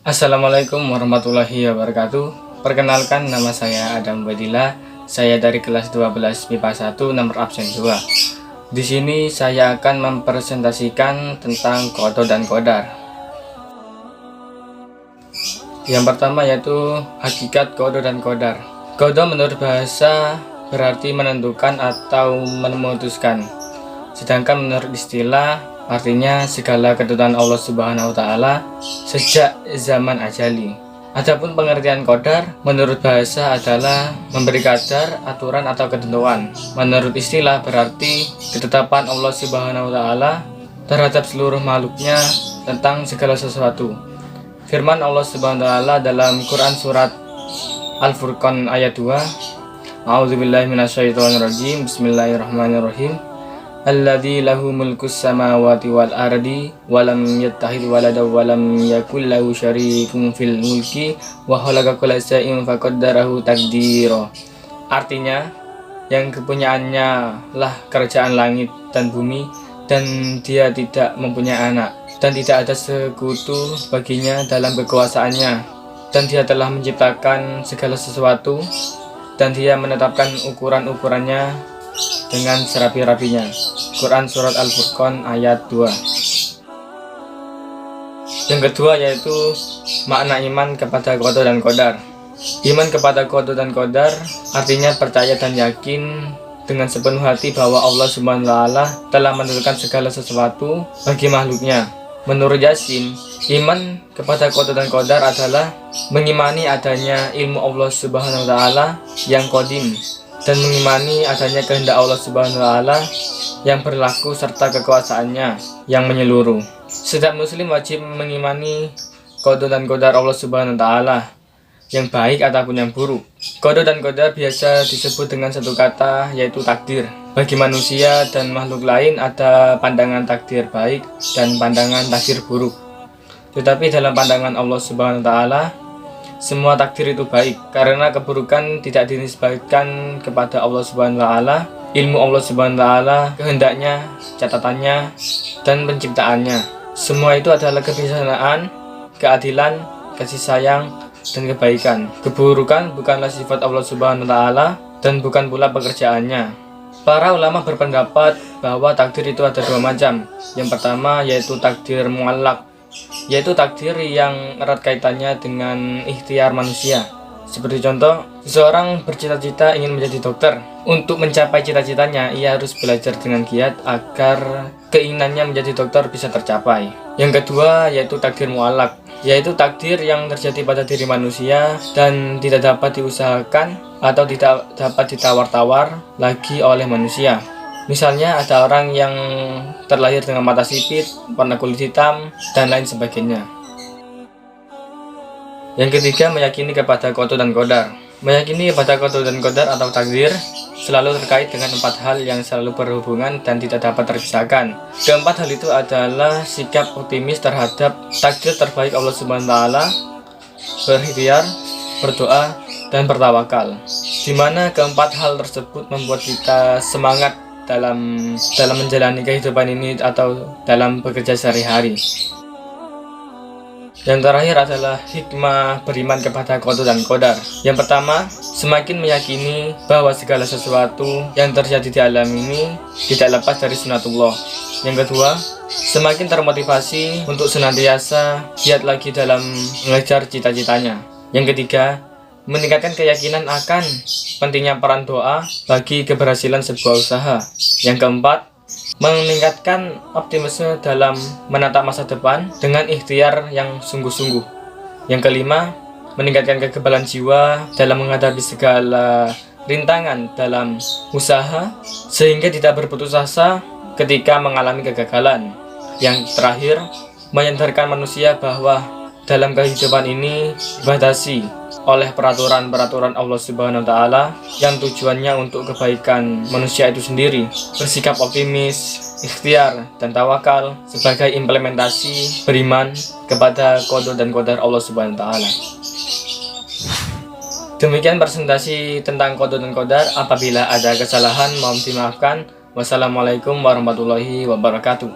Assalamualaikum warahmatullahi wabarakatuh. Perkenalkan, nama saya Adam Badila. Saya dari kelas 12 MIPA 1 nomor absen 2. Di sini saya akan mempresentasikan tentang qadha dan qadar. Yang pertama yaitu hakikat qadha dan qadar. Qadha menurut bahasa berarti menentukan atau memutuskan. Sedangkan menurut istilah artinya segala ketentuan Allah Subhanahu wa taala sejak zaman ajali. Adapun pengertian qadar menurut bahasa adalah memberi kadar, aturan atau ketentuan. Menurut istilah berarti ketetapan Allah Subhanahu wa taala terhadap seluruh makhluknya tentang segala sesuatu. Firman Allah Subhanahu wa taala dalam Quran surat Al-Furqan ayat 2. A'udzubillahi minasyaitonirrajim. Bismillahirrahmanirrahim. Alladzi lahu mulkus samawati wal ardi wa lam yattahid walada wa lam yakul lahu syarikun fil mulki wa khalaqa kulla shay'in faqaddarahu taqdira. Artinya, yang kepunyaannya lah kerajaan langit dan bumi, dan dia tidak mempunyai anak, dan tidak ada sekutu baginya dalam kekuasaannya, dan dia telah menciptakan segala sesuatu, dan dia menetapkan ukuran-ukurannya dengan serapi-rapinya. Quran surat Al-Furqan ayat 2. Yang kedua yaitu makna iman kepada qadha dan qadar. Iman kepada qadha dan qadar artinya percaya dan yakin dengan sepenuh hati bahwa Allah Subhanahu wa taala telah menentukan segala sesuatu bagi makhluknya. Menurut Yasin, iman kepada qadha dan qadar adalah mengimani adanya ilmu Allah Subhanahu wa taala yang qadim, dan mengimani adanya kehendak Allah Subhanahu wa taala yang berlaku serta kekuasaannya yang menyeluruh. Setiap muslim wajib mengimani qadha dan qadar Allah Subhanahu wa taala yang baik ataupun yang buruk. Qadha dan qadar biasa disebut dengan satu kata yaitu takdir. Bagi manusia dan makhluk lain ada pandangan takdir baik dan pandangan takdir buruk. Tetapi dalam pandangan Allah Subhanahu wa taala semua takdir itu baik, karena keburukan tidak dinisbatkan kepada Allah Subhanahu wa taala. Ilmu Allah Subhanahu wa taala, kehendaknya, catatannya, dan penciptaannya, semua itu adalah kebijaksanaan, keadilan, kasih sayang, dan kebaikan. Keburukan bukanlah sifat Allah Subhanahu wa taala dan bukan pula pekerjaannya. Para ulama berpendapat bahwa takdir itu ada dua macam. Yang pertama yaitu takdir muallaq, yaitu takdir yang erat kaitannya dengan ikhtiar manusia. Seperti contoh, seseorang bercita-cita ingin menjadi dokter. Untuk mencapai cita-citanya, ia harus belajar dengan giat agar keinginannya menjadi dokter bisa tercapai. Yang kedua yaitu takdir muallaq, yaitu takdir yang terjadi pada diri manusia dan tidak dapat diusahakan atau tidak dapat ditawar-tawar lagi oleh manusia. Misalnya ada orang yang terlahir dengan mata sipit, warna kulit hitam, dan lain sebagainya. Yang ketiga, meyakini kepada qadha dan qadar. Meyakini kepada qadha dan qadar atau takdir selalu terkait dengan 4 hal yang selalu berhubungan dan tidak dapat terpisahkan. Keempat hal itu adalah sikap optimis terhadap takdir terbaik Allah Subhanahu wa taala, berikhtiar, berdoa, dan bertawakal. Di mana keempat hal tersebut membuat kita semangat dalam menjalani kehidupan ini atau dalam bekerja sehari-hari. Yang terakhir adalah hikmah beriman kepada qadha dan qadar. Yang pertama, semakin meyakini bahwa segala sesuatu yang terjadi di alam ini tidak lepas dari sunatullah. Yang kedua, semakin termotivasi untuk senantiasa giat lagi dalam mengejar cita-citanya. Yang ketiga, meningkatkan keyakinan akan pentingnya peran doa bagi keberhasilan sebuah usaha. Yang keempat, meningkatkan optimisme dalam menatap masa depan dengan ikhtiar yang sungguh-sungguh. Yang kelima, meningkatkan kekebalan jiwa dalam menghadapi segala rintangan dalam usaha sehingga tidak berputus asa ketika mengalami kegagalan. Yang terakhir, menyadarkan manusia bahwa dalam kehidupan ini dibatasi oleh peraturan-peraturan Allah Subhanahu wa taala yang tujuannya untuk kebaikan manusia itu sendiri. Bersikap optimis, ikhtiar, dan tawakal sebagai implementasi beriman kepada qadha dan qadar Allah Subhanahu wa taala. Demikian presentasi tentang qadha dan qadar. Apabila ada kesalahan mohon dimaafkan. Wassalamualaikum warahmatullahi wabarakatuh.